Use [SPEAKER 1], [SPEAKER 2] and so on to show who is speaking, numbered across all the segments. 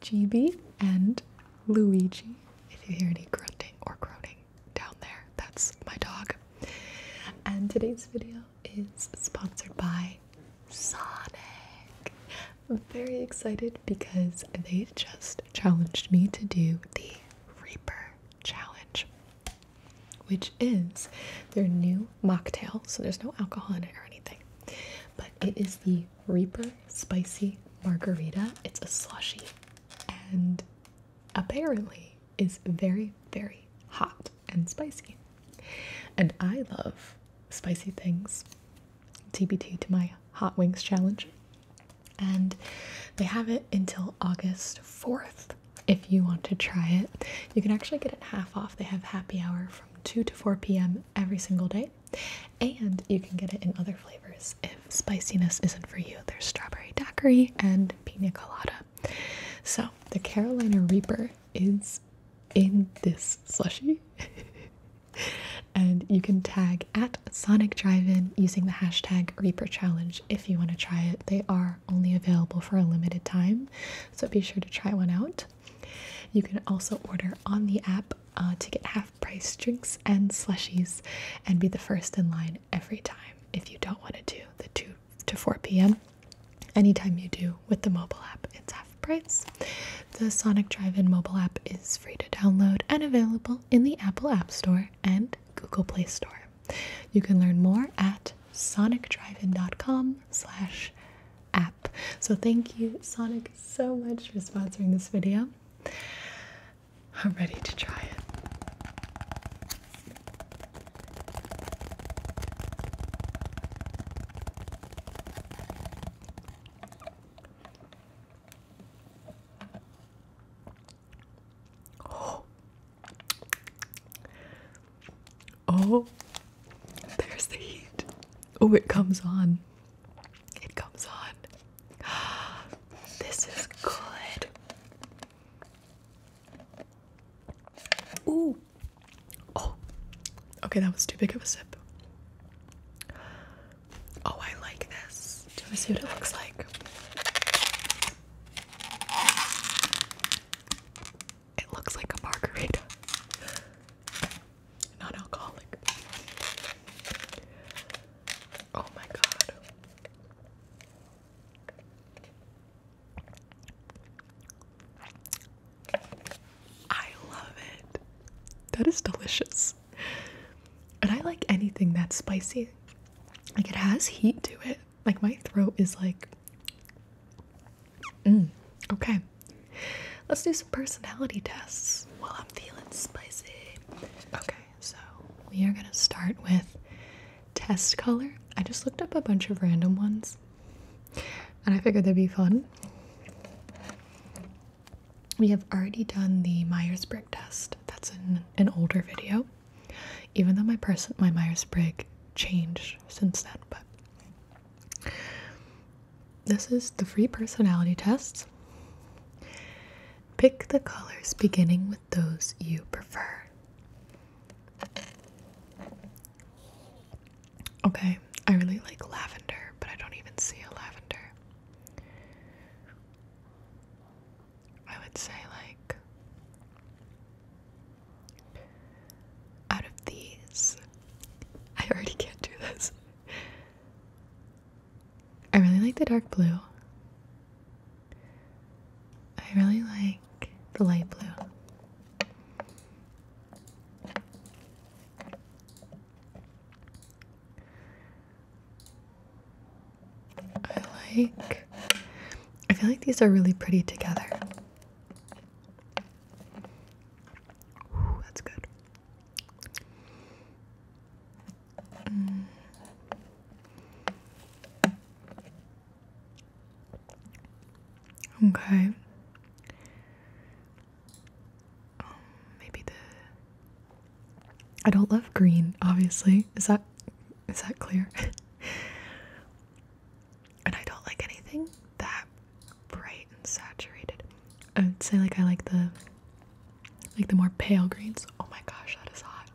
[SPEAKER 1] Gibi and Luigi. If you hear any grunting or groaning down there, that's my dog. And today's video is sponsored by Sonic. I'm very excited because they just challenged me to do the Reaper Challenge, which is their new mocktail. So there's no alcohol in it or anything, but it is the Reaper Spicy Margarita. It's a slushy and apparently is very, very hot and spicy. And I love spicy things. TBT to my hot wings challenge. And they have it until August 4th. If you want to try it, you can actually get it half off. They have happy hour from 2 to 4 p.m. every single day. And you can get it in other flavors if spiciness isn't for you. There's strawberry daiquiri and pina colada. So the Carolina Reaper is in this slushie. And you can tag at Sonic Drive-In using the hashtag Reaper Challenge if you want to try it. They are only available for a limited time, so be sure to try one out. You can also order on the app to get half-price drinks and slushies and be the first in line every time if you don't want to do the 2 to 4 p.m. Anytime you do with the mobile app, it's half price. The Sonic Drive-In mobile app is free to download and available in the Apple App Store and Google Play Store. You can learn more at sonicdrivein.com/app. So thank you, Sonic, so much for sponsoring this video. I'm ready to try it. Oh, there's the heat. Oh, it comes on. It comes on. This is good. Ooh. Oh. Okay, that was too big of a sip. Oh, I like this. Do you want to see what it looks like? It looks like a margarita. Non-alcoholic. Oh my god. I love it. That is delicious. And I like anything that's spicy. Like, it has heat to it. Like, my throat is like, okay. Let's do some personality tests while I'm feeling spicy. Okay, so we are gonna start with test color. I just looked up a bunch of random ones and I figured they'd be fun. We have already done the Myers-Briggs test. That's in an older video, even though my Myers-Briggs changed since then. But this is the free personality tests. Pick the colors beginning with those you prefer. Okay, I really like lavender, but I don't even see a lavender. I would say, like, out of these, I already can't do this. I really like the dark blue. I really like the light blue. I feel like these are really pretty together. Ooh, that's good. Okay. Maybe I don't love green, obviously. Is that clear? And I don't like anything that bright and saturated. I would say, like, I like the more pale greens. Oh my gosh, that is hot.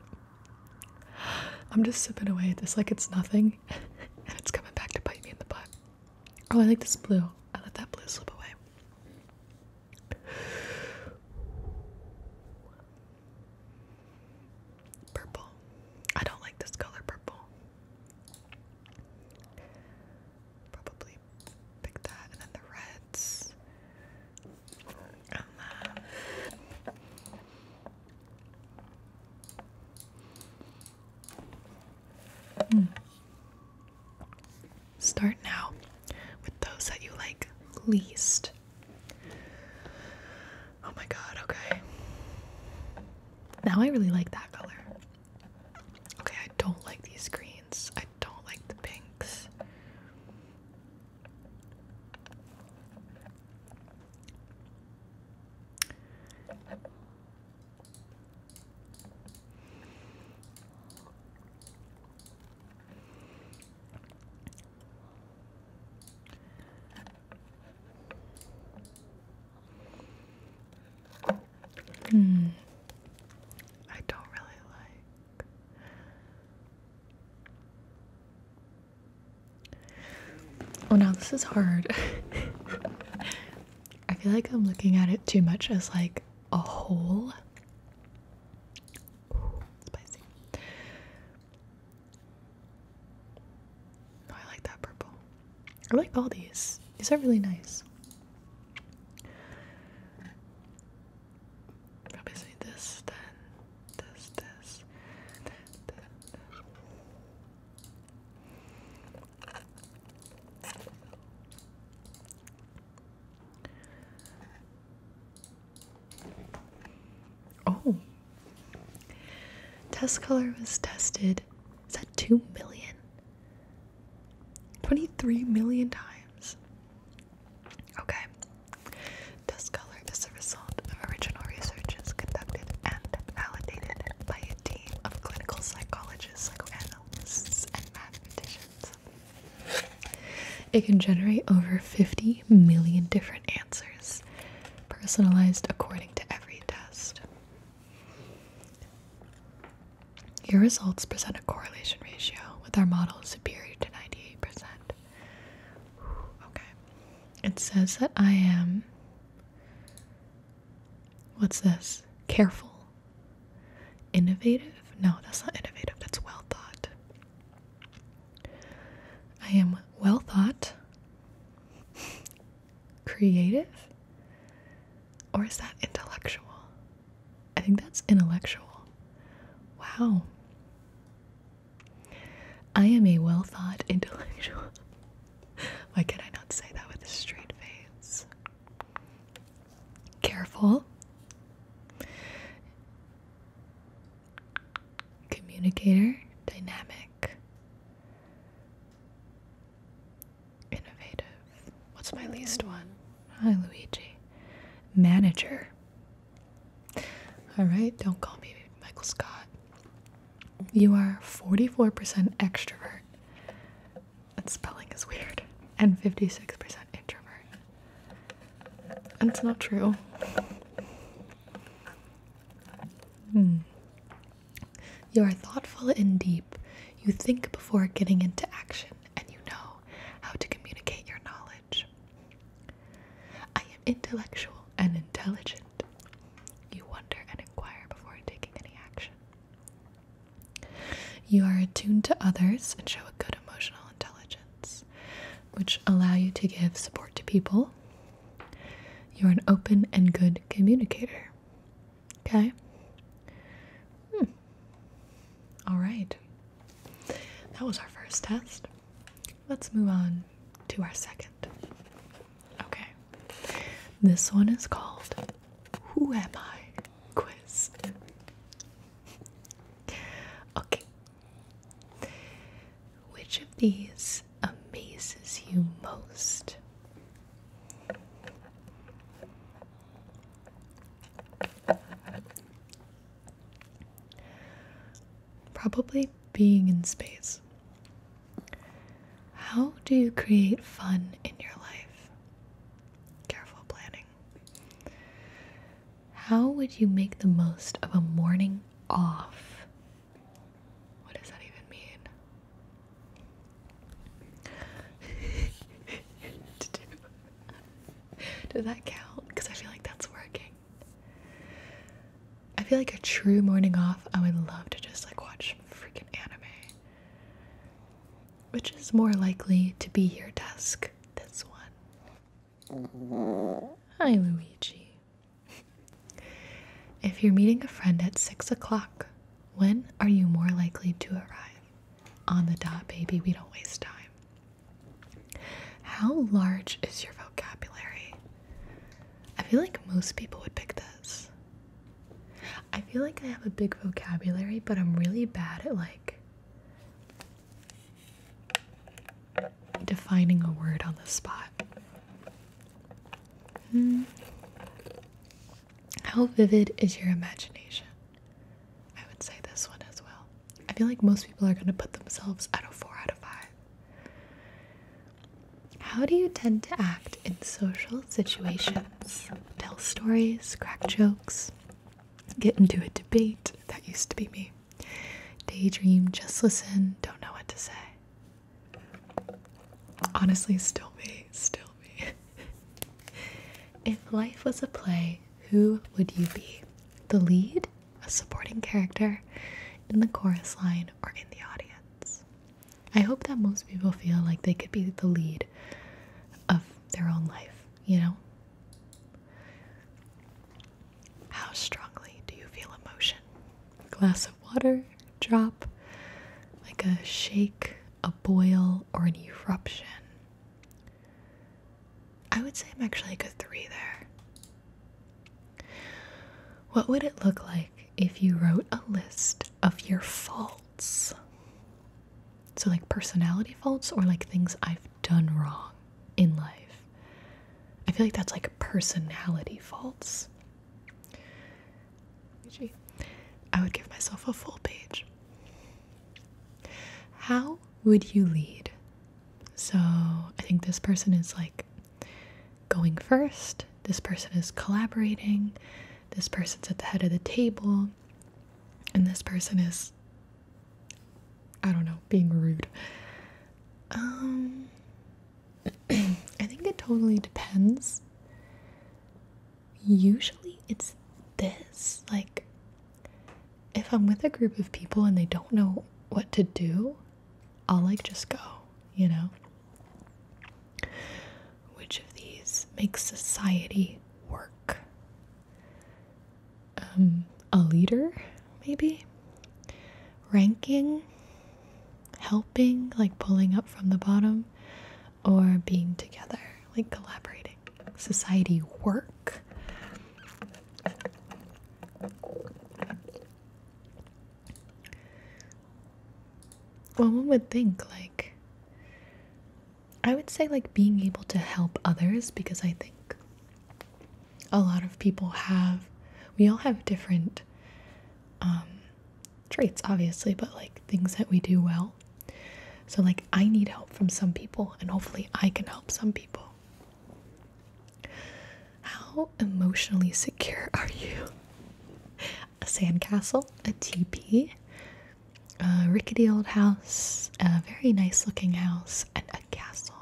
[SPEAKER 1] I'm just sipping away at this like it's nothing, and it's coming back to bite me in the butt. Oh, I like this blue. I let that blue slip away. things that you like least. Oh my god, okay. Now I really like that color. Okay, I don't like these greens. I don't like the pinks. I don't really like. Oh, now this is hard. I feel like I'm looking at it too much as like a whole. Ooh, spicy. Oh, I like that purple. I like all these. These are really nice. Obviously this, then this. Oh. Test color was tested. Is that 2 million? 23 million times. Okay. Test color is the result of original researches conducted and validated by a team of clinical psychologists, psychoanalysts, and mathematicians. It can generate over 50 million different answers, personalized according to every test. Your results present a correlation ratio with our model superior to 98%. Okay. It says that I am, what's this? Careful. Innovative? No, that's not innovative. That's well thought. I am well thought. Creative? Or is that intellectual? I think that's intellectual. Wow. I am a well thought intellectual. Why can I not say that with a straight face? Careful. Communicator. Dynamic. Innovative. What's my least one? Hi, Luigi. Manager. Alright, don't call me Michael Scott. You are 44% extrovert. That spelling is weird. And 56% introvert. And it's not true. You are thoughtful and deep. You think before getting into action, and you know how to communicate your knowledge. I am intellectual and intelligent. You wonder and inquire before taking any action. You are attuned to others and show a good emotional intelligence, which allow you to give support to people. You're an open and good communicator. Okay? All right. That was our first test. Let's move on to our second. Okay. This one is called Who Am I? Quiz. Okay. Which of these amazes you most? Probably being in space. How do you create fun in your life? Careful planning. How would you make the most of a morning off? What does that even mean? Does that count? Because I feel like that's working. I feel like a true morning off, I would love to just like watch freaking anime. Which is more likely to be your desk? This one. Hi, Luigi. If you're meeting a friend at 6 o'clock, when are you more likely to arrive? On the dot, baby. We don't waste time. How large is your vocabulary? I feel like most people would pick this. I feel like I have a big vocabulary, but I'm really bad at like defining a word on the spot. How vivid is your imagination? I would say this one as well. I feel like most people are going to put themselves at a 4 out of 5. How do you tend to act in social situations? Tell stories, crack jokes, get into a debate. That used to be me. Daydream, just listen, don't know what to say. Honestly, still me, still me. If life was a play, who would you be? The lead, a supporting character, in the chorus line, or in the audience? I hope that most people feel like they could be the lead of their own life, you know? How strongly do you feel emotion? Glass of water, drop, like a shake, a boil, or an eruption? I would say I'm actually like a 3 there. What would it look like if you wrote a list of your faults? So like personality faults or like things I've done wrong in life. I feel like that's like personality faults. I would give myself a full page. How would you lead? So I think this person is like going first. This person is collaborating. This person's at the head of the table. And this person is, I don't know, being rude. I think it totally depends. Usually it's this. Like, if I'm with a group of people and they don't know what to do, I'll like just go, you know? Which of these makes society work? A leader, maybe? Ranking? Helping, like pulling up from the bottom? Or being together, like collaborating? Society work? Well, one would think, like, I would say, like, being able to help others, because I think a lot of people we all have different traits, obviously, but like things that we do well. So, like, I need help from some people, and hopefully I can help some people. How emotionally secure are you? A sandcastle, a teepee, a rickety old house, a very nice looking house, and a castle.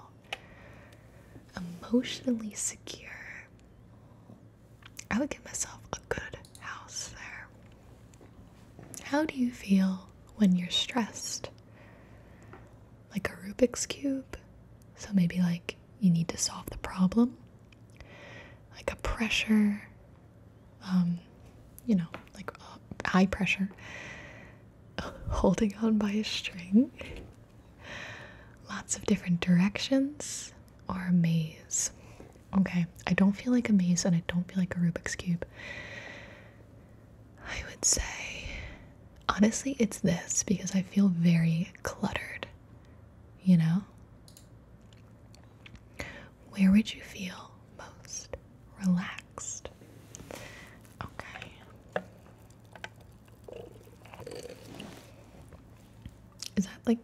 [SPEAKER 1] Emotionally secure. I would give myself a good house there. How do you feel when you're stressed? Like a Rubik's Cube? So maybe like you need to solve the problem. Like a pressure, you know, like high pressure. Holding on by a string. Lots of different directions. Or a maze. Okay, I don't feel like a maze and I don't feel like a Rubik's Cube. I would say, honestly, it's this, because I feel very cluttered, you know? Where would you feel most relaxed? Okay.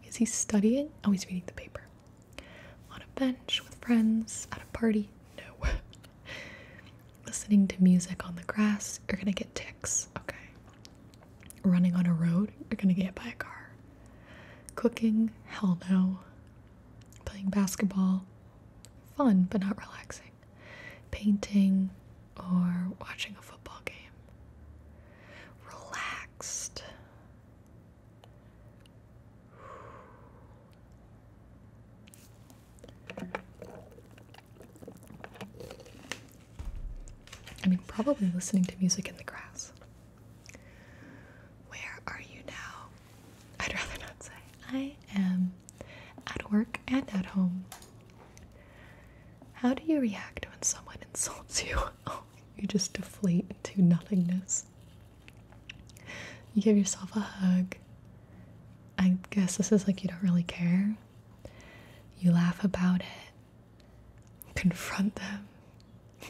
[SPEAKER 1] Is he studying? Oh, he's reading the paper. On a bench with friends, at a party? No. Listening to music on the grass, you're gonna get ticks. Okay. Running on a road, you're gonna get hit by a car. Cooking? Hell no. Playing basketball? Fun, but not relaxing. Painting or watching a football game? Relaxed. I mean, probably listening to music in the grass. Where are you now? I'd rather not say. I am at work and at home. How do you react when someone insults you? Oh, you just deflate into nothingness. You give yourself a hug. I guess this is like you don't really care. You laugh about it, confront them,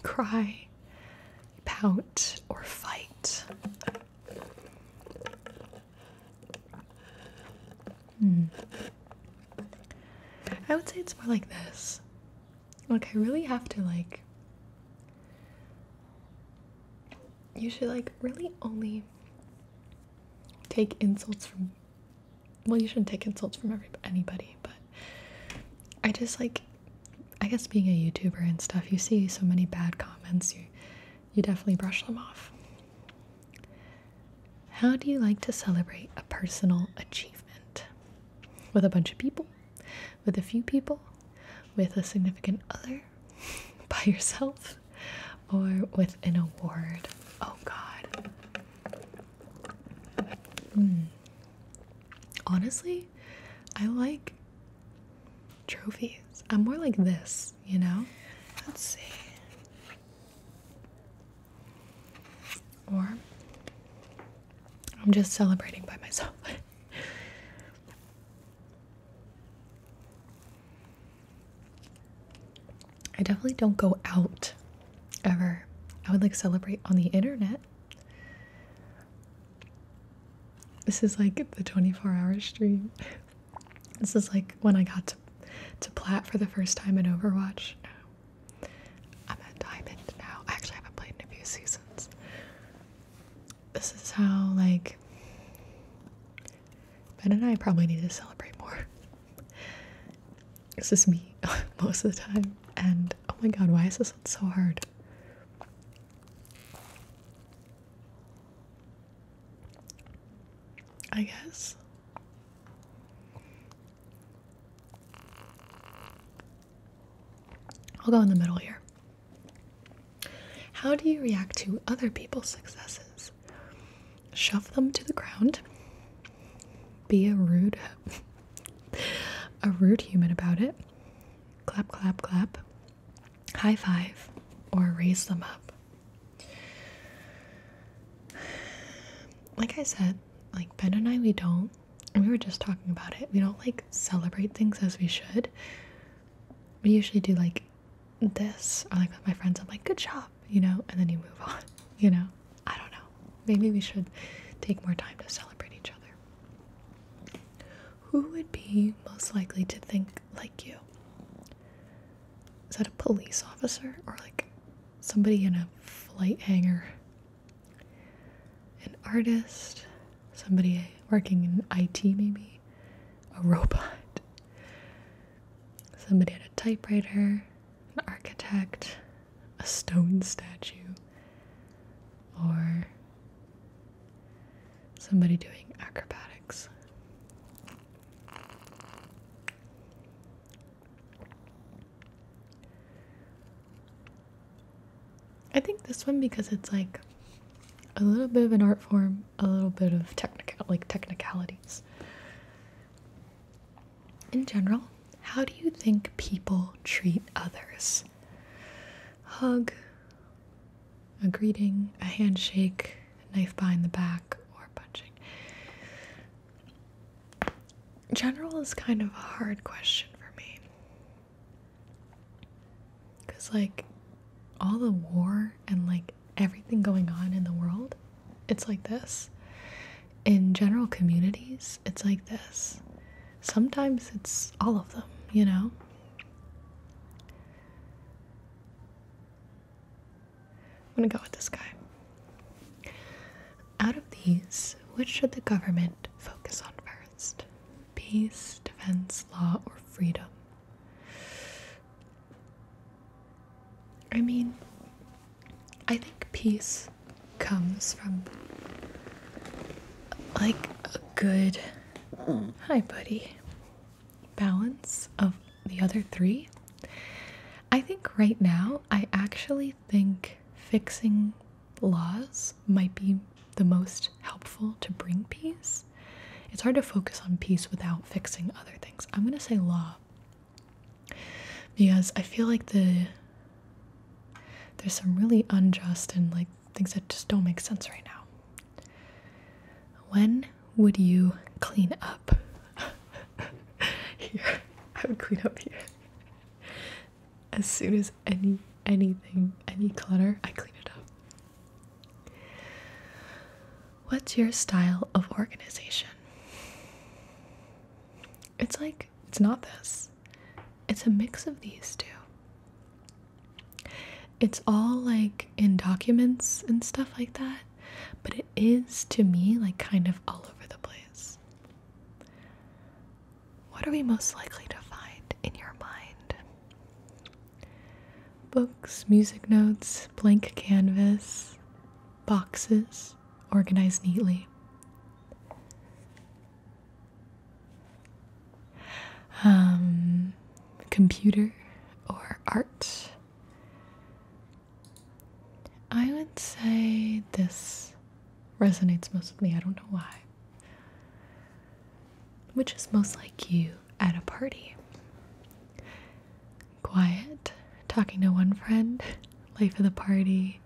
[SPEAKER 1] cry, pout, or fight. I would say it's more like this. Like, I really have to, like, you should, like, really only take insults from, well, you shouldn't take insults from anybody, but I just, like, I guess being a YouTuber and stuff, you see so many bad comments, you definitely brush them off. How do you like to celebrate a personal achievement? With a bunch of people? With a few people? With a significant other? By yourself? Or with an award? Oh God. Honestly, I like trophies. I'm more like this, you know? Let's see. Or I'm just celebrating by myself. I definitely don't go out ever. I would like celebrate on the internet. This is like the 24-hour stream. This is like when I got to plat for the first time in Overwatch. No. I'm at diamond now. I actually haven't played in a few seasons. This is how, like, Ben and I probably need to celebrate more. This is me most of the time. And oh my god, why is this one so hard? I guess. I'll go in the middle here. How do you react to other people's successes? Shove them to the ground. Be a rude human about it. Clap, clap, clap. High five. Or raise them up. Like I said, like Ben and I, we were just talking about it. We don't like celebrate things as we should. We usually do like this, or like with my friends, I'm like, good job, you know, and then you move on, you know. I don't know. Maybe we should take more time to celebrate each other. Who would be most likely to think like you? Is that a police officer or like somebody in a flight hangar? An artist? Somebody working in IT maybe? A robot? Somebody at a typewriter? An architect? A stone statue? Or somebody doing acrobatics? I think this one because it's like a little bit of an art form, a little bit of technicalities. In general, how do you think people treat others? Hug, a greeting, a handshake, a knife behind the back, or punching? General is kind of a hard question for me. Because like all the war and like everything going on in the world, it's like this. In general communities, it's like this. Sometimes it's all of them, you know? I'm gonna go with this guy. Out of these, which should the government focus on first? Peace, defense, law, or freedom? I mean, I think peace comes from like a good, hi buddy, balance of the other three. I think right now, I actually think fixing laws might be the most helpful to bring peace. It's hard to focus on peace without fixing other things. I'm gonna say law. Because I feel like the there's some really unjust and like things that just don't make sense right now. When would you clean up? Here. I would clean up here. As soon as anything, any clutter, I clean it up. What's your style of organization? It's like, it's not this. It's a mix of these two. It's all like in documents and stuff like that, but it is to me like kind of all over the place. What are we most likely to find in your mind? Books, music notes, blank canvas, boxes organized neatly. Computer or art. I would say this resonates most with me. I don't know why. Which is most like you at a party? Quiet, talking to one friend, life of the party,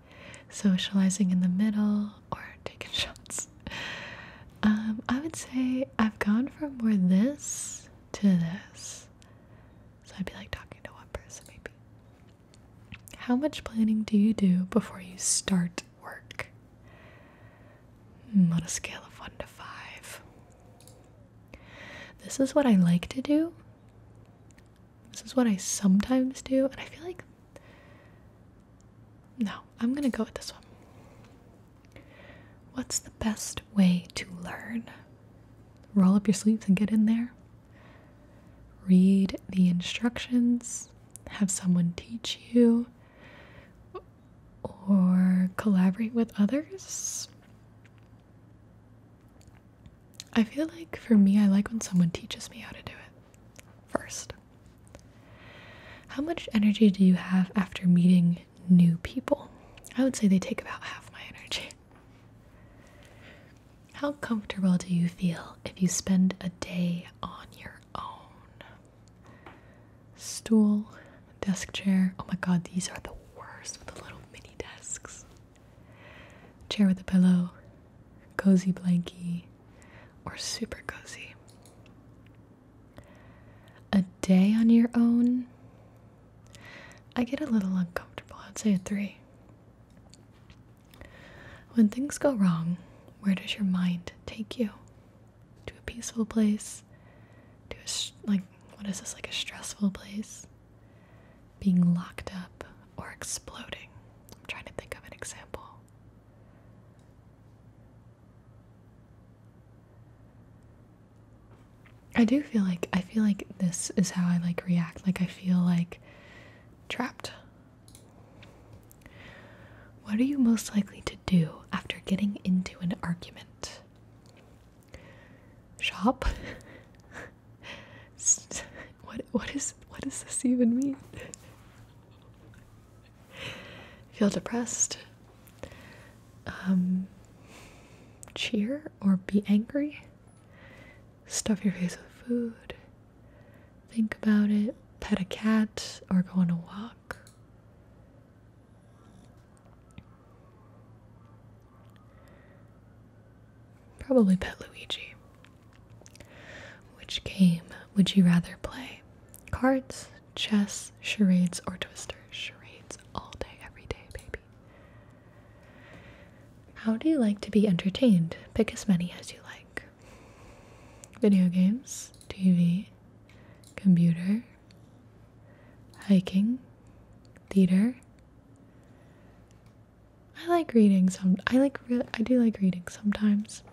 [SPEAKER 1] socializing in the middle, or taking shots. I would say I've gone from more this to this. So I'd be like talking to one person maybe. How much planning do you do before you start work? On a scale of 1 to 5. This is what I like to do. This is what I sometimes do. And I feel like, no, I'm gonna go with this one. What's the best way to learn? Roll up your sleeves and get in there. Read the instructions. Have someone teach you. Or collaborate with others. I feel like for me, I like when someone teaches me how to do it first. How much energy do you have after meeting new people? I would say they take about half my energy. How comfortable do you feel if you spend a day on your own? Stool, desk chair. Oh my god, these are the worst with the little mini desks. Chair with a pillow, cozy blankie, or super cozy. A day on your own, I get a little uncomfortable. I'd say a 3. When things go wrong, where does your mind take you? To a peaceful place? To a, what is this, like a stressful place? Being locked up or exploding? I'm trying to think of an example. I feel like this is how I like react. Like I feel like trapped. What are you most likely to do after getting into an argument? Shop? What does this even mean? Feel depressed? Cheer or be angry? Stuff your face with food? Think about it? Pet a cat or go on a walk? Probably pet Luigi. Which game would you rather play? Cards, chess, charades, or Twister? Charades all day, every day, baby. How do you like to be entertained? Pick as many as you like. Video games, TV, computer, hiking, theater. I like reading I do like reading sometimes.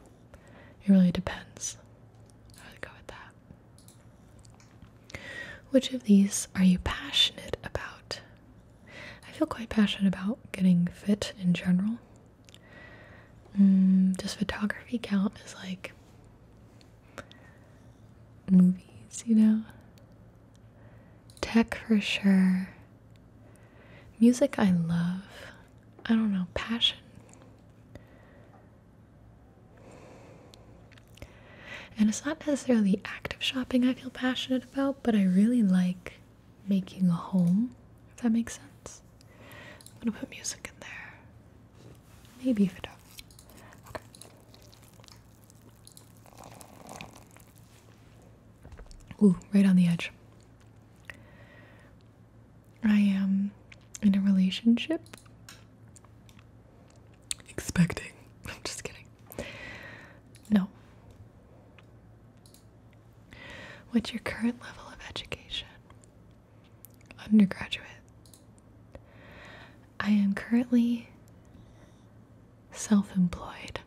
[SPEAKER 1] It really depends. I would go with that. Which of these are you passionate about? I feel quite passionate about getting fit in general. Does photography count as like movies, you know? Tech for sure. Music I love. I don't know, passion. And it's not necessarily active shopping I feel passionate about, but I really like making a home, if that makes sense. gonna put music in there. Maybe if it don't. Okay. Ooh, right on the edge. I am in a relationship. Expecting. I'm just kidding. No. What's your current level of education? Undergraduate. I am currently self-employed.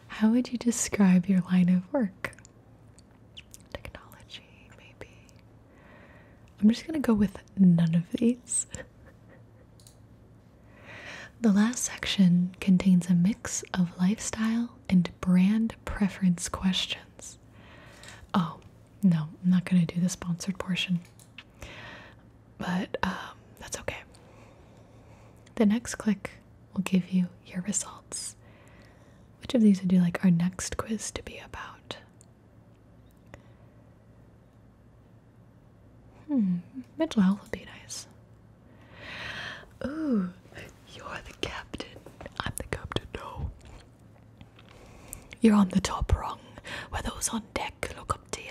[SPEAKER 1] How would you describe your line of work? Technology, maybe. I'm just gonna go with none of these. The last section contains a mix of lifestyle and brand preference questions. Oh, no, I'm not gonna do the sponsored portion. But that's okay. The next click will give you your results. Which of these would you like our next quiz to be about? Mental health would be nice. Ooh, you're the captain. I'm the captain, no. You're on the top rung, where those on deck look up to you.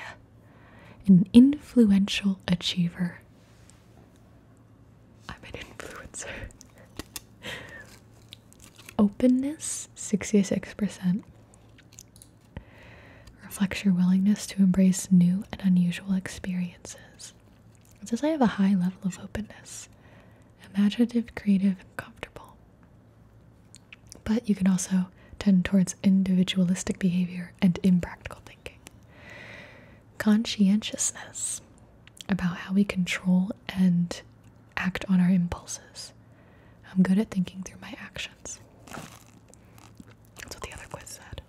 [SPEAKER 1] An influential achiever. I'm an influencer. Openness, 66%. Reflects your willingness to embrace new and unusual experiences. It says I have a high level of openness. Imaginative, creative, and comfortable. But you can also tend towards individualistic behavior and impractical thinking. Conscientiousness, about how we control and act on our impulses. I'm good at thinking through my actions. That's what the other quiz said.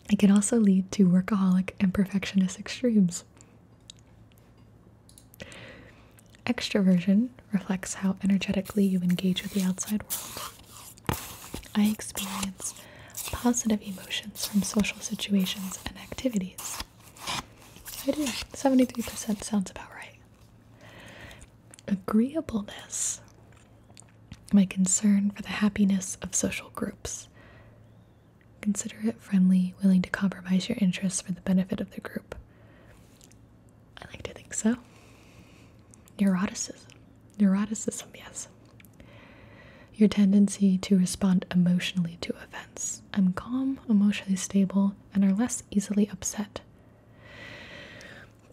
[SPEAKER 1] It can also lead to workaholic and perfectionist extremes. Extraversion reflects how energetically you engage with the outside world. I experience positive emotions from social situations and activities. I do. 73% sounds about right. Agreeableness. My concern for the happiness of social groups. Considerate, friendly, willing to compromise your interests for the benefit of the group. I like to think so. Neuroticism. Neuroticism, yes. Your tendency to respond emotionally to events. I'm calm, emotionally stable, and are less easily upset.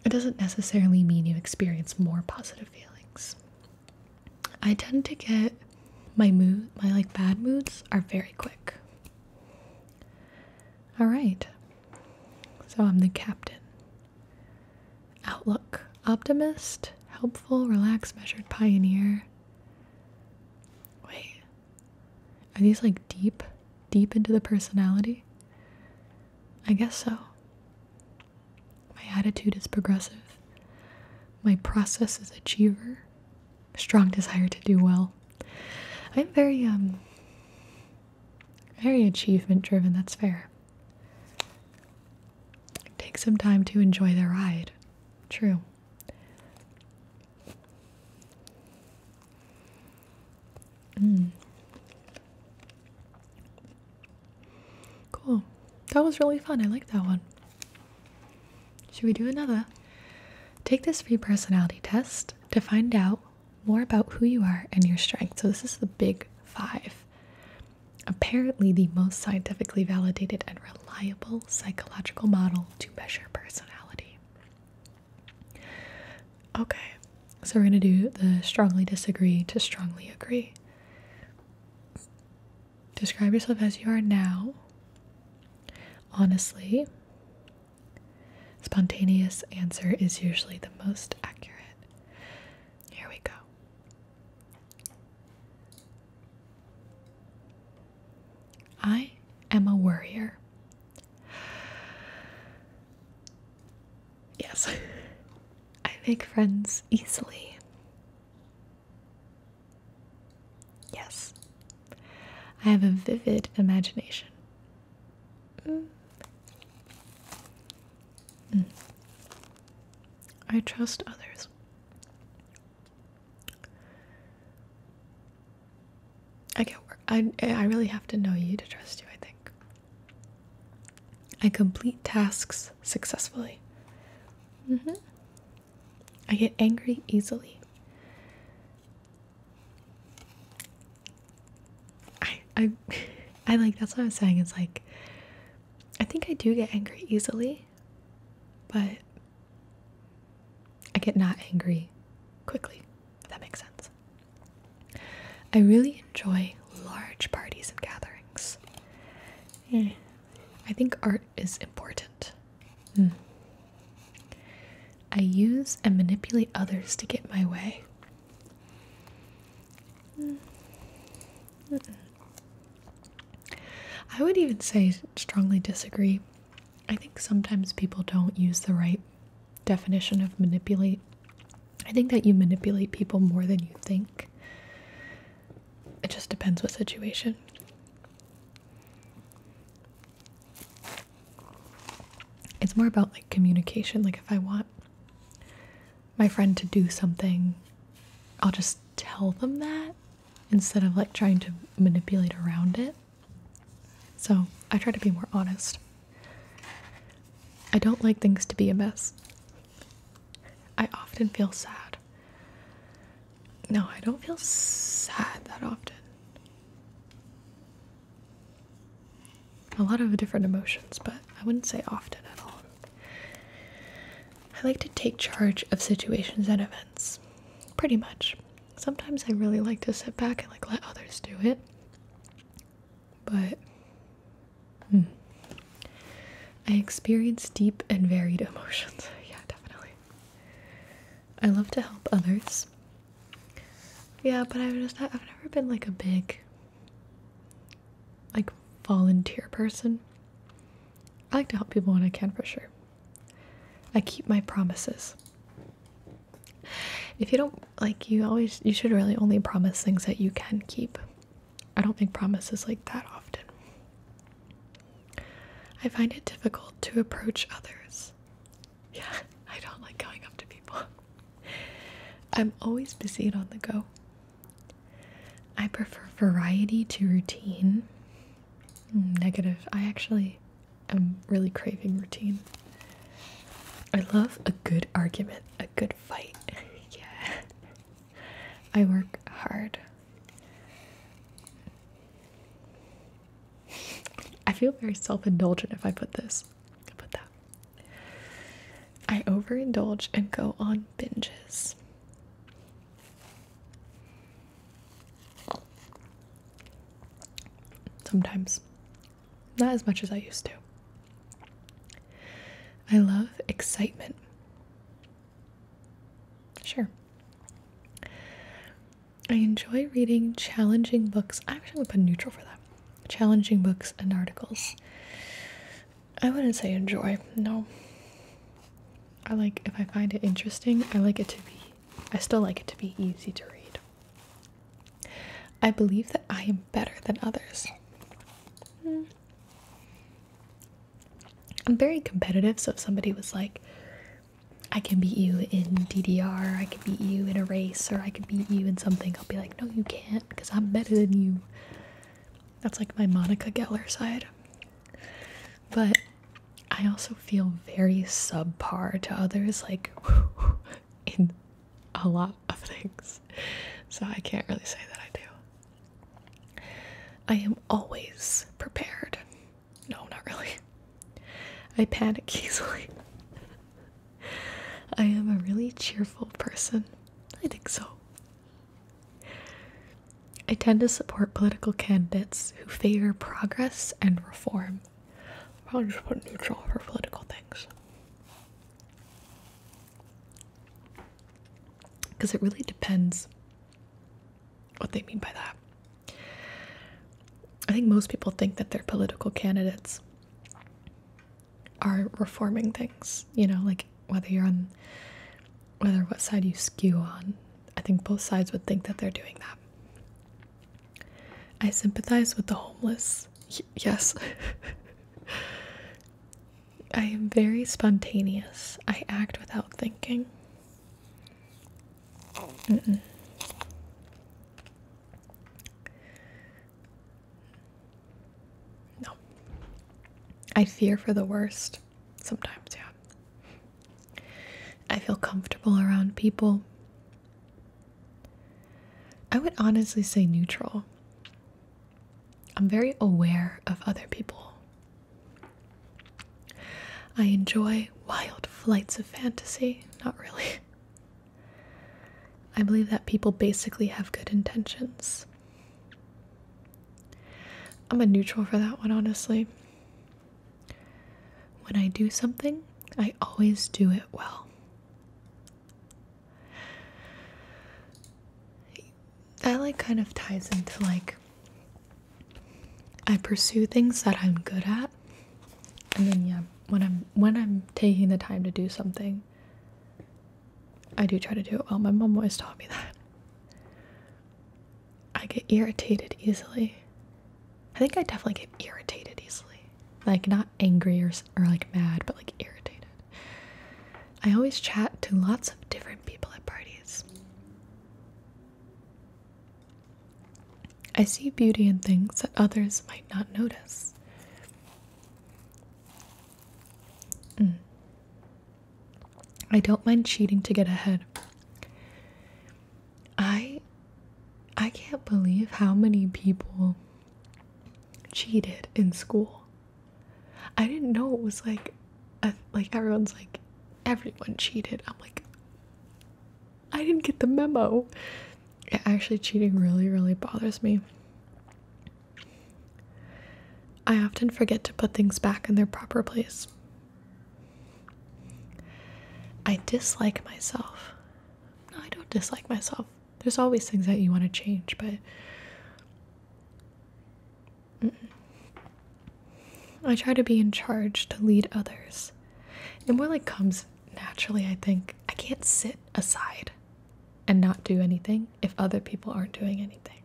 [SPEAKER 1] It doesn't necessarily mean you experience more positive feelings. I tend to get my bad moods are very quick. Alright. So I'm the captain. Outlook. Optimist, helpful, relaxed, measured, pioneer. Wait. Are these like deep into the personality? I guess so. My attitude is progressive. My process is achiever. Strong desire to do well. I'm very achievement driven, that's fair. Take some time to enjoy the ride. True. Cool. That was really fun. I like that one. Should we do another? Take this free personality test to find out more about who you are and your strengths. So this is the big 5. Apparently the most scientifically validated and reliable psychological model to measure personality. Okay, so we're going to do the strongly disagree to strongly agree. Describe yourself as you are now. Honestly, spontaneous answer is usually the most accurate. Here we go. I am a worrier. Yes. I make friends easily. Yes. I have a vivid imagination. I trust others. I get work. I really have to know you to trust you, I think. I complete tasks successfully. I get angry easily. I like, that's what I was saying. It's like, I think I do get angry easily, but I get not angry quickly, if that makes sense. I really enjoy large parties and gatherings. I think art is important. I use and manipulate others to get my way. I would even say strongly disagree. I think sometimes people don't use the right definition of manipulate. I think that you manipulate people more than you think. It just depends what situation. It's more about like communication. Like if I want my friend to do something, I'll just tell them that instead of like trying to manipulate around it. So I try to be more honest. I don't like things to be a mess. I often feel sad. No, I don't feel sad that often. A lot of different emotions, but I wouldn't say often at all. I like to take charge of situations and events. Pretty much. Sometimes I really like to sit back and like let others do it. But I experience deep and varied emotions. Yeah, definitely. I love to help others. Yeah, but I've never been like a big like volunteer person. I like to help people when I can, for sure. I keep my promises. If you don't, like, you should really only promise things that you can keep. I don't make promises like that often. I find it difficult to approach others. Yeah, I don't like going up to people. I'm always busy and on the go. I prefer variety to routine. Negative. I actually am really craving routine. I love a good argument, a good fight. Yeah. I work hard. I feel very self-indulgent if I put this. I put that. I overindulge and go on binges. Sometimes. Not as much as I used to. I love excitement. Sure. I enjoy reading challenging books. I actually would put neutral for that. Challenging books and articles. I wouldn't say enjoy, no. I like, if I find it interesting, I still like it to be easy to read. I believe that I am better than others. I'm very competitive, so if somebody was like, I can beat you in DDR, I can beat you in a race, or I can beat you in something, I'll be like, no, you can't, because I'm better than you. That's like my Monica Geller side. But I also feel very subpar to others, like, in a lot of things. So I can't really say that I do. I am always prepared. No, not really. I panic easily. I am a really cheerful person. I think so. I tend to support political candidates who favor progress and reform. I'll probably just put neutral for political things. Because it really depends what they mean by that. I think most people think that their political candidates are reforming things, you know, like whether what side you skew on. I think both sides would think that they're doing that. I sympathize with the homeless. Yes. I am very spontaneous. I act without thinking. I fear for the worst sometimes, yeah. I feel comfortable around people. I would honestly say neutral. I'm very aware of other people. I enjoy wild flights of fantasy. Not really. I believe that people basically have good intentions. I'm a neutral for that one, honestly. When I do something, I always do it well. That like kind of ties into like I pursue things that I'm good at, and then yeah, when I'm taking the time to do something, I do try to do it well. My mom always taught me that. I get irritated easily. I think I definitely get irritated easily. Like not angry or like mad, but like irritated. I always chat to lots of different people at parties. I see beauty in things that others might not notice. I don't mind cheating to get ahead. I can't believe how many people cheated in school. I didn't know it was like everyone's like everyone cheated. I'm like, I didn't get the memo. Actually, cheating really bothers me. I often forget to put things back in their proper place. I dislike myself. No, I don't dislike myself. There's always things that you want to change, but I try to be in charge, to lead others. It more like comes naturally, I think. I can't sit aside and not do anything if other people aren't doing anything.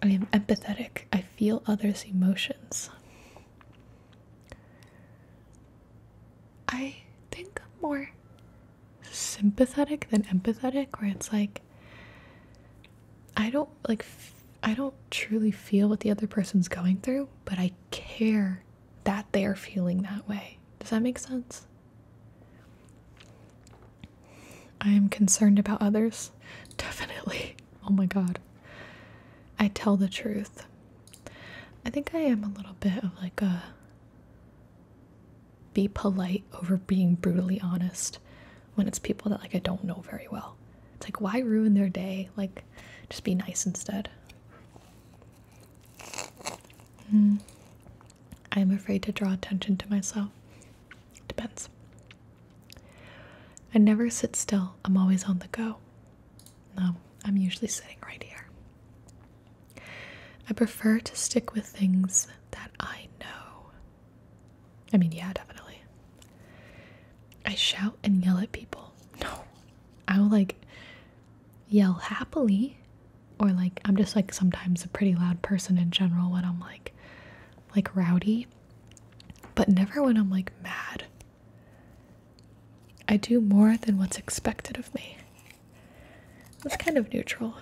[SPEAKER 1] I am empathetic. I feel others' emotions. I think I'm more sympathetic than empathetic, where it's like I don't truly feel what the other person's going through, but I care that they're feeling that way. Does that make sense? I am concerned about others. Definitely. Oh my god. I tell the truth. I think I am a little bit of like a be polite over being brutally honest when it's people that like I don't know very well. It's like, why ruin their day? Like, just be nice instead. I'm afraid to draw attention to myself. Depends. I never sit still. I'm always on the go. No, I'm usually sitting right here. I prefer to stick with things that I know. I mean, yeah, definitely. I shout and yell at people. No. I will like yell happily, or like I'm just like sometimes a pretty loud person in general when I'm like rowdy, but never when I'm like mad. I do more than what's expected of me. It's kind of neutral.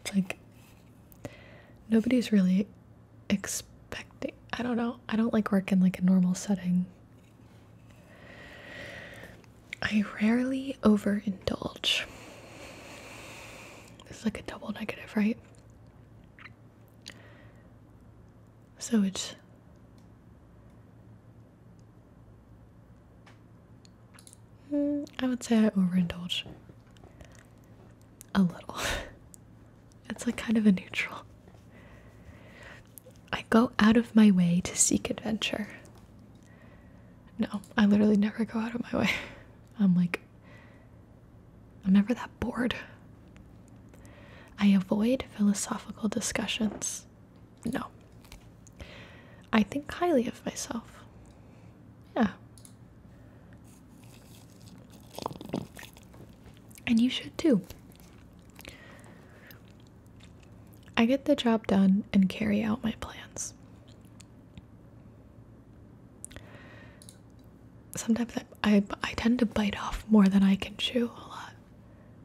[SPEAKER 1] It's like nobody's really expecting. I don't know. I don't like work in like a normal setting. I rarely overindulge. It's like a double negative, right? So it's I would say I overindulge a little. It's like kind of a neutral. I go out of my way to seek adventure. No, I literally never go out of my way. I'm never that bored. I avoid philosophical discussions. No. I think highly of myself. Yeah. And you should too. I get the job done and carry out my plans. Sometimes I tend to bite off more than I can chew, a lot.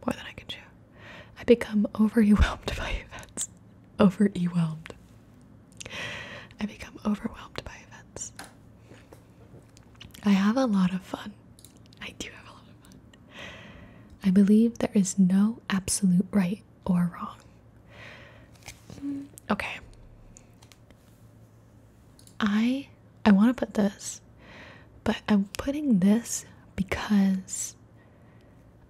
[SPEAKER 1] More than I can chew. I become overwhelmed by events. Overwhelmed. I become overwhelmed by events. I have a lot of fun. I do have a lot of fun. I believe there is no absolute right or wrong. Okay. I want to put this, but I'm putting this because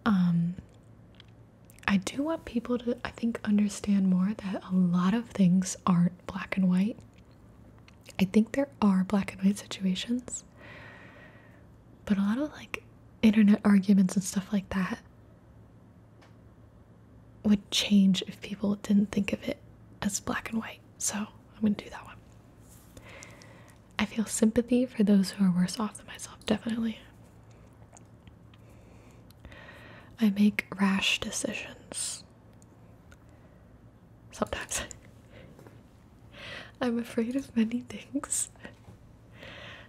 [SPEAKER 1] I do want people to, I think, understand more that a lot of things aren't black and white. I think there are black and white situations, but a lot of like internet arguments and stuff like that would change if people didn't think of it as black and white. So I'm gonna do that one. I feel sympathy for those who are worse off than myself, definitely. I make rash decisions. Sometimes. I'm afraid of many things.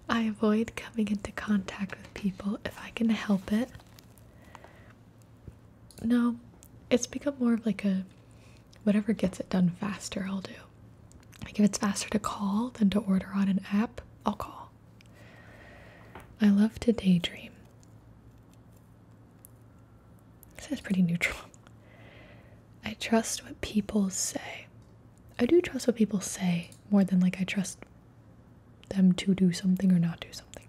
[SPEAKER 1] I avoid coming into contact with people if I can help it. No, it's become more of like a whatever gets it done faster, I'll do. Like if it's faster to call than to order on an app, I'll call. I love to daydream. This is pretty neutral. I trust what people say. I do trust what people say more than like I trust them to do something or not do something.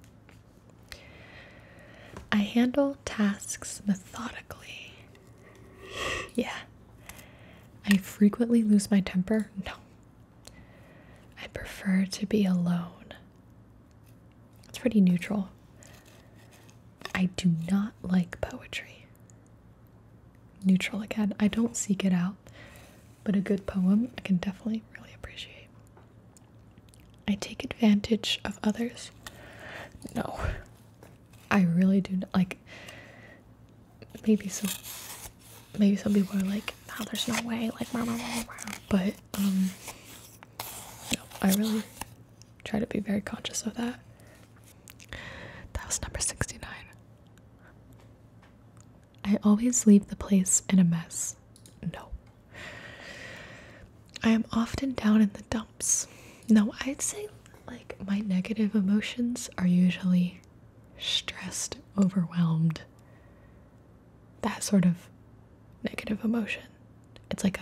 [SPEAKER 1] I handle tasks methodically. Yeah. I frequently lose my temper. No. I prefer to be alone. It's pretty neutral. I do not like poetry. Neutral again. I don't seek it out, but a good poem I can definitely really appreciate. I take advantage of others. No. I really do not like. Maybe some people are like, no, there's no way, like, but no, I really try to be very conscious of that. That was number 69. I always leave the place in a mess. No. I am often down in the dumps. No, I'd say like my negative emotions are usually stressed, overwhelmed. That sort of negative emotion. It's like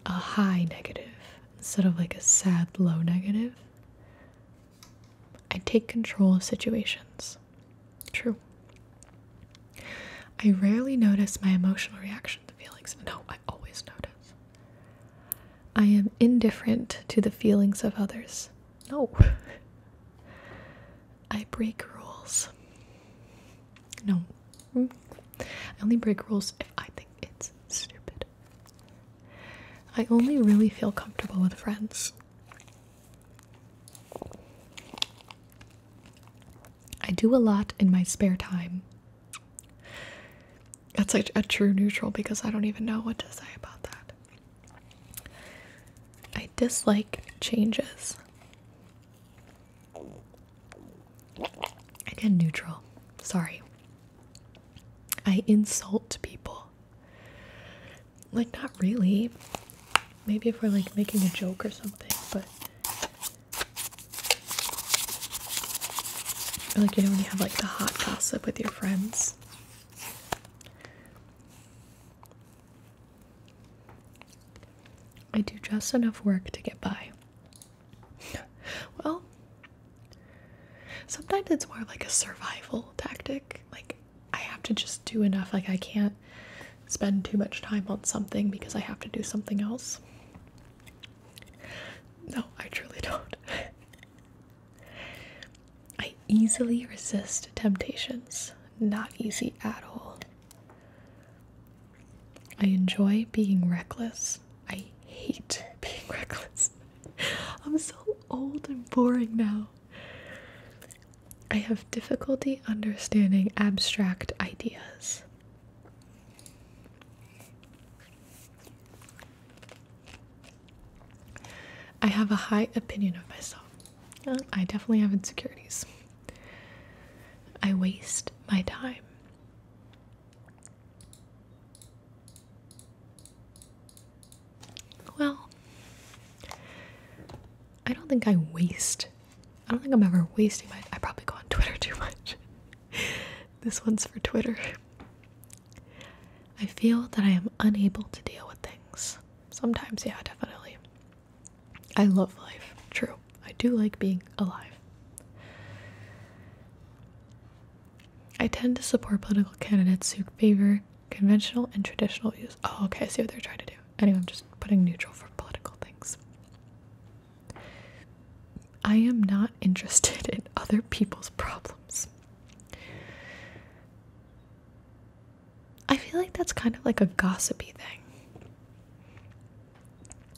[SPEAKER 1] a high negative instead of like a sad low negative. I take control of situations. True. I rarely notice my emotional reactions and feelings. No, I always notice. I am indifferent to the feelings of others. No. I break rules. No. I only break rules if I think it's stupid. I only really feel comfortable with friends. I do a lot in my spare time. That's like a true neutral because I don't even know what to say about that. I dislike changes. Again, neutral. Sorry. I insult people. Like, not really. Maybe if we're like making a joke or something, but or like, you know, when you have like the hot gossip with your friends. I do just enough work to get by. Well, sometimes it's more like a survival tactic. Like, I have to just do enough. Like, I can't spend too much time on something because I have to do something else. No, I truly don't. I easily resist temptations. Not easy at all. I enjoy being reckless. I hate being reckless. I'm so old and boring now. I have difficulty understanding abstract ideas. I have a high opinion of myself. I definitely have insecurities. I waste my time. Well, I don't think I waste. I don't think I'm ever wasting I probably go on Twitter too much. This one's for Twitter. I feel that I am unable to deal with things. Sometimes, yeah, definitely. I love life. True. I do like being alive. I tend to support political candidates who favor conventional and traditional views. Oh, okay, I see what they're trying to do. Anyway, I'm just putting neutral for political things. I am not interested in other people's problems. I feel like that's kind of like a gossipy thing.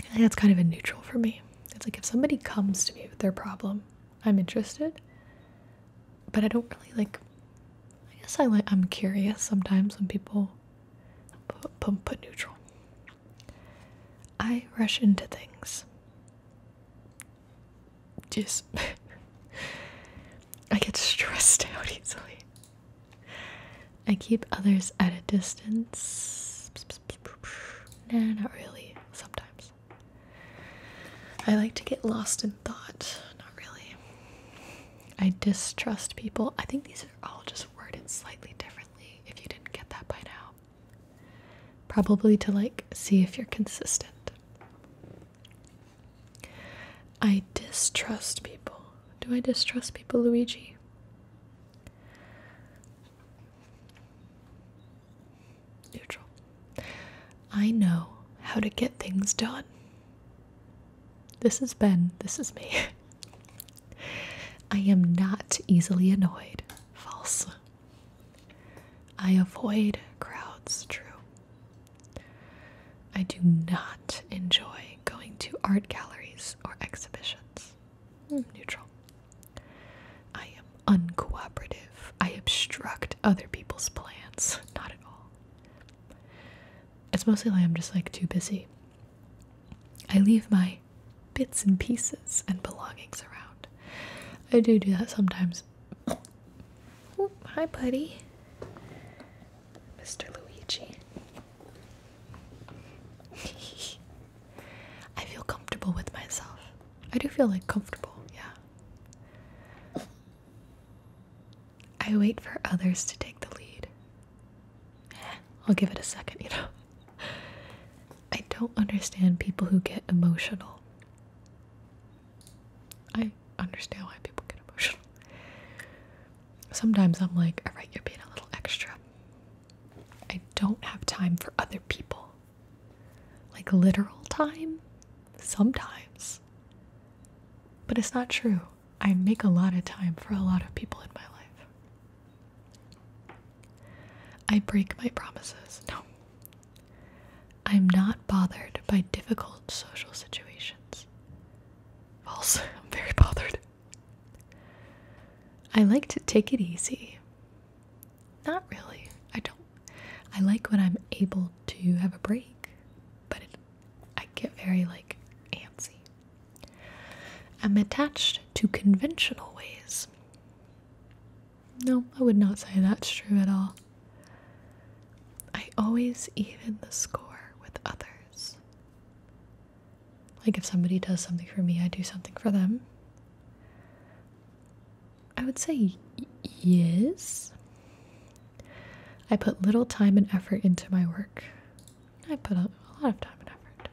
[SPEAKER 1] I think that's kind of a neutral for me. It's like if somebody comes to me with their problem, I'm interested. But I don't really like, I guess I'm curious sometimes when people put neutral. I rush into things. Just, I get stressed out easily. I keep others at a distance. Nah, not really. Sometimes. I like to get lost in thought. Not really. I distrust people. I think these are all just worded slightly differently, if you didn't get that by now. Probably to like see if you're consistent. I distrust people. Do I distrust people, Luigi? Neutral. I know how to get things done. This is Ben. This is me. I am not easily annoyed. False. I avoid crowds. True. I do not enjoy going to art galleries or exhibitions. Neutral. I am uncooperative. I obstruct other people's plans. Not at all. It's mostly like I'm just like too busy. I leave my bits and pieces and belongings around. I do that sometimes. Oh, hi, buddy. Mr. Luigi. I feel comfortable with myself. I do feel like comfortable, yeah. I wait for others to take the lead. I'll give it a second, you know. I don't understand people who get emotional. I understand why people get emotional. Sometimes I'm like, alright, you're being a little extra. I don't have time for other people. Like literal time? Sometimes. But it's not true. I make a lot of time for a lot of people in my life. I break my promises. No. I'm not bothered by difficult social situations. False. I'm very bothered. I like to take it easy. Not really. I don't. I like when I'm able to have a break, but I get very like antsy. I'm attached to conventional ways. No, I would not say that's true at all. I always even the score with others. Like if somebody does something for me, I do something for them. I would say yes. I put little time and effort into my work. I put a lot of time and effort.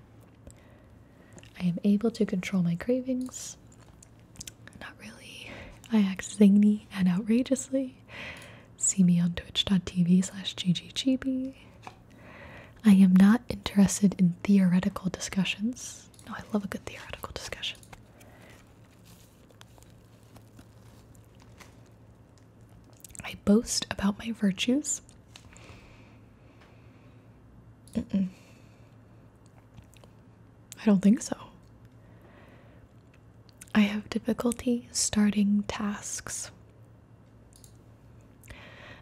[SPEAKER 1] I am able to control my cravings. Not really. I act zany and outrageously. See me on twitch.tv/xxGibi. I am not interested in theoretical discussions. No, I love a good theoretical discussion. I boast about my virtues. I don't think so. I have difficulty starting tasks.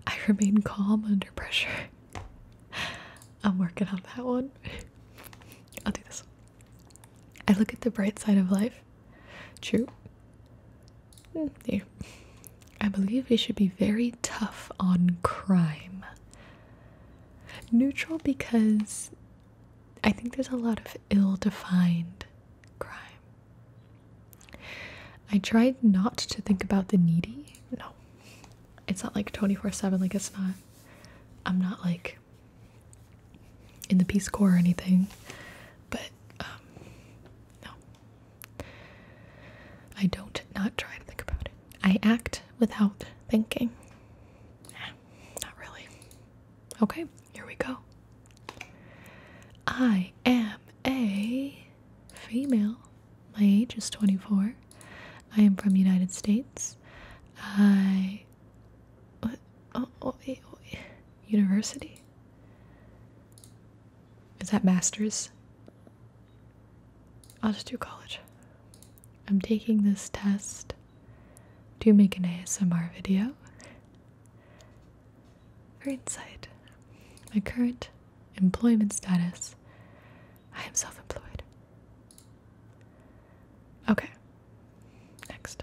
[SPEAKER 1] I remain calm under pressure. I'm working on that one. I'll do this one. I look at the bright side of life. True. There. I believe we should be very tough on crime. Neutral because I think there's a lot of ill-defined crime. I tried not to think about the needy. No. It's not like 24/7, like it's not. I'm not like in the Peace Corps or anything. But no. I don't not try to think about it. I act without thinking. Not really. Okay, here we go. I am a female. My age is 24. I am from the United States. University? Is that master's? I'll just do college. I'm taking this test to make an ASMR video for insight. My current employment status. I am self-employed. Okay. Next.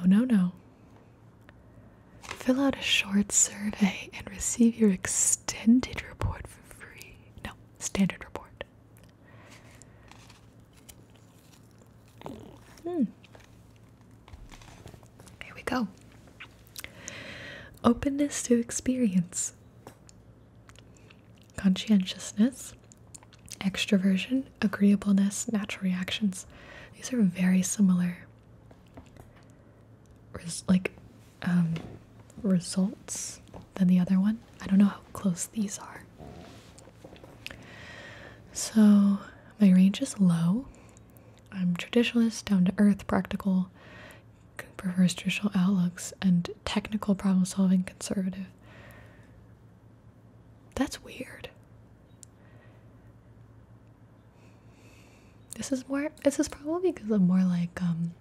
[SPEAKER 1] No. Fill out a short survey and receive your extended report for free. No, standard report. Here we go. Openness to experience. Conscientiousness. Extraversion. Agreeableness. Natural reactions. These are very similar. Results than the other one. I don't know how close these are. So my range is low. I'm traditionalist, down to earth, practical, prefers traditional outlooks, and technical problem solving, conservative. That's weird. This is probably because I'm more like, you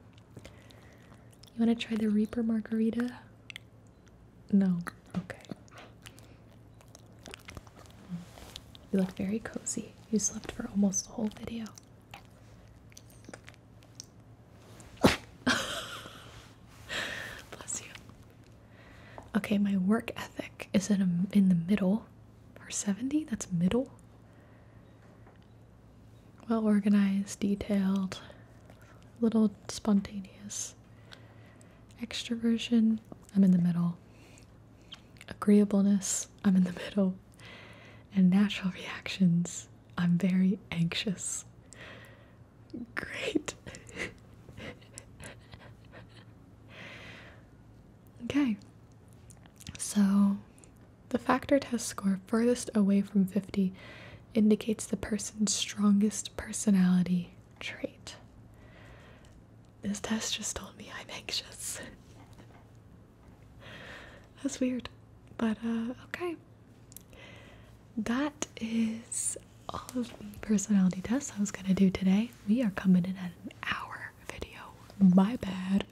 [SPEAKER 1] want to try the Reaper margarita? No. Okay. You look very cozy. You slept for almost the whole video. Bless you. Okay, my work ethic is in the middle. For 70, that's middle. Well organized, detailed, little spontaneous. Extraversion, I'm in the middle. Agreeableness, I'm in the middle. And natural reactions, I'm very anxious. Great. Okay. So, the factor test score furthest away from 50 indicates the person's strongest personality trait. This test just told me I'm anxious. That's weird. But, okay. That is all of the personality tests I was gonna do today. We are coming in at an hour video. My bad.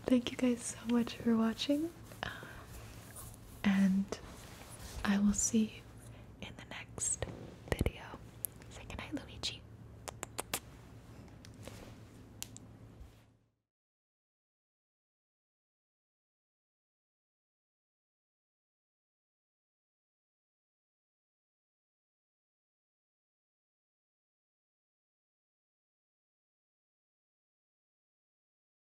[SPEAKER 1] Thank you guys so much for watching. And I will see